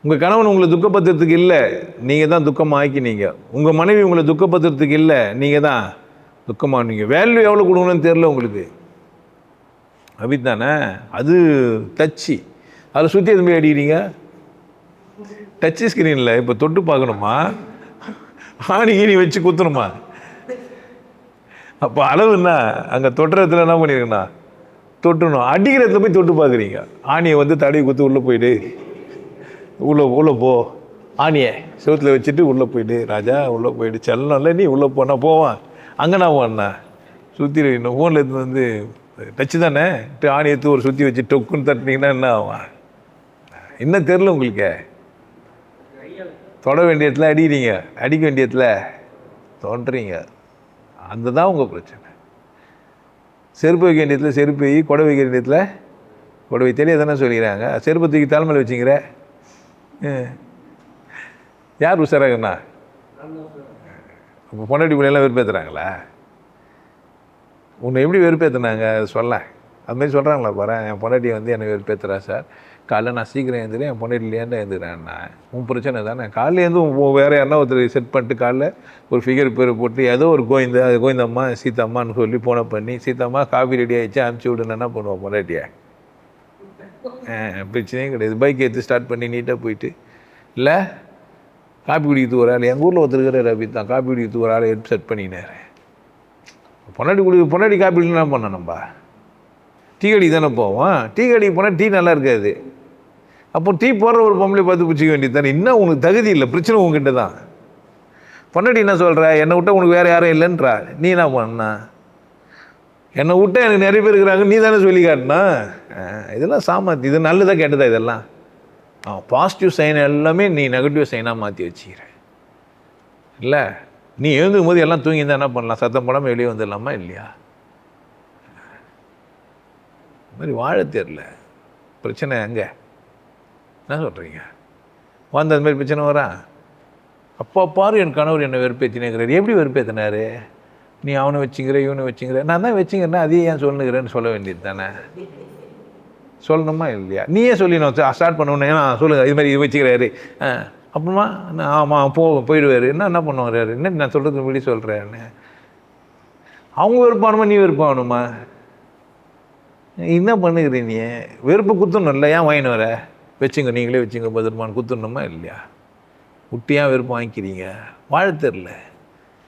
உங்கள் கணவன் உங்களை துக்கப்படுத்துறதுக்கு இல்லை, நீங்கள் தான் துக்கமாக ஆக்கினீங்க. உங்கள் மனைவி உங்களை துக்கப்படுத்துறதுக்கு இல்லை, நீங்கள் தான் துக்கமானீங்க. வேல்யூ எவ்வளோ கொடுக்கணும்னு தெரில உங்களுக்கு, அப்படித்தானே? அது டச்சு, அதை சுற்றி எதுவுமே அடிக்கிறீங்க. டச்சு ஸ்க்ரீனில் இப்போ தொட்டு பார்க்கணுமா, ஆணி கீனி வச்சு குத்தணுமா? அப்போ அளவுன்னா அங்கே தொட்டுறதுல என்ன பண்ணிருக்கண்ணா, தொட்டுணும். அடிக்கிறதுல போய் தொட்டு பார்க்குறீங்க. ஆணியை வந்து தடவி குத்து உள்ளே போயிட்டு, உள்ளே போ, ஆணியை செவத்தில் வச்சுட்டு உள்ளே போயிட்டு, ராஜா உள்ளே போயிட்டு, செல்லம் இல்லை நீ உள்ளே போனா போவான், அங்கே நான் போனேண்ணா சுற்றி வைக்கணும். ஃபோனில் எடுத்து வந்து டச்சு தானே, ஆணி எடுத்து ஒரு சுற்றி வச்சு டொக்குன்னு தட்டினீங்கன்னா என்ன ஆவான்? இன்னும் தெரில உங்களுக்கு. தொட வேண்டிய இடத்துல அடிக்கிறீங்க, அடிக்க வேண்டிய இடத்துல தோன்றீங்க. அதுதான் உங்கள் பிரச்சனை. செருப்பு வைக்க வேண்டிய இடத்துல செருப்பு வை, கொடை வைக்க வேண்டிய இடத்துல கொடை வை. தெரியாதானே சொல்லிக்கிறாங்க. செருப்பு தூக்கி தலைமையில் வச்சுங்கிற யார் உஷாராங்கண்ணா? இப்போ பொண்டாட்டி பிள்ளைலாம் வெறுப்பேற்றுறாங்களா? உன்னை எப்படி வெறுப்பேற்றுனாங்க சொல்ல? அதுமாதிரி சொல்கிறாங்களா பாரு, என் பொண்டாட்டியை வந்து என்னை வெறுப்பேற்றுறா சார், காலைல நான் சீக்கிரம் எழுந்துறேன், என் பொண்டாட்டிலேருந்து எழுந்துக்கிறேன்னா உன் பிரச்சனை தானே. காலையில் எழுந்து வேறு யாருன்னா ஒருத்தர் செட் பண்ணிட்டு காலைல ஒரு ஃபிகர் பேர் போட்டு ஏதோ ஒரு கோவிந்தம்மா சீதாம்மான்னு சொல்லி ஃபோனை பண்ணி, சீதாம்மா காஃபி ரெடி ஆகிடுச்சு அனுப்பிச்சி விடுன்னு என்ன பண்ணுவோம் பொண்டாட்டியை? பிரச்சனையே கிடையாது. பைக் எடுத்து ஸ்டார்ட் பண்ணி நீட்டாக போயிட்டு, இல்லை காப்பி குடிக்கிறது ஒரு ஆள், எங்கள் ஊரில் ஒருத்தருக்கிற அப்படி தான் காப்பி குடிக்கிறது ஒரு ஆள் எடுத்து செட் பண்ணினார். பொன்னாடி காப்பி குடிக்கலாம் என்ன பண்ணோம்? நம்ம டீ கடைக்கு தானே போவோம். டீ கடைக்கு போனால் டீ நல்லா இருக்காது. அப்போ டீ போடுற ஒரு பொம்பளை பார்த்து பிடிச்சிக்க வேண்டியது தானே. இன்னும் உனக்கு தகுதி இல்லை, பிரச்சனை உங்ககிட்ட தான். பொன்னாடி என்ன சொல்கிற, என்னை விட்டால் உனக்கு வேறு யாரும் இல்லைன்றா. நீ என்ன பண்ணா, என்னை விட்டால் எனக்கு நிறைய பேர் இருக்கிறாங்க நீ தானே சொல்லி காட்டினா. இதெல்லாம் சாமர்த்தி. இது நல்லதாக கேட்டதா? இதெல்லாம் பாசிட்டிவ் சைன் எல்லாமே நீ நெகட்டிவ் சைனாக மாற்றி வச்சுக்கிற. இல்லை நீ எழுந்துக்கும் போது எல்லாம் தூங்கி தான் என்ன பண்ணலாம், சத்தம் போடாமல் வெளியே வந்துடலாமா இல்லையா? இது மாதிரி வாழ தெரில. பிரச்சனை எங்கே? என்ன சொல்கிறீங்க? வந்து அது மாதிரி பிரச்சனை வரா? அப்பா பாரு என் கணவர் என்னை வெறுப்பேற்றினேங்கிறார். எப்படி வெறுப்பேற்றினாரு? நீ அவனை வச்சுங்கிற இவனை வச்சுங்கிற. நான் தான் வச்சுங்கிறேன்னா அதையே ஏன் சொல்லுங்கிறேன்னு சொல்ல வேண்டியது தானே. சொல்லணுமா இல்லையா? நீயே சொல்லிடணும். ஸ்டார்ட் பண்ணணும். சொல்லுங்கள் இது மாதிரி இது வச்சுக்கிறாரு, அப்புறமா ஆமாம் போயிடுவார். என்ன பண்ணுவார்? என்ன நான் சொல்கிறது முன்னாடி சொல்கிறேன்னு. அவங்க வெறுப்பானுமா நீ வெறுப்பாகணுமா? என்ன பண்ணுகிற நீ? வெறுப்பு குத்தணும் இல்லை, ஏன் வாங்கின்னு வர? வச்சுங்க, நீங்களே வச்சுங்க பத்திரமானு குத்துடணுமா இல்லையா? விட்டியாக வெறுப்பு வாங்கிக்கிறீங்க. வாழ தெரில.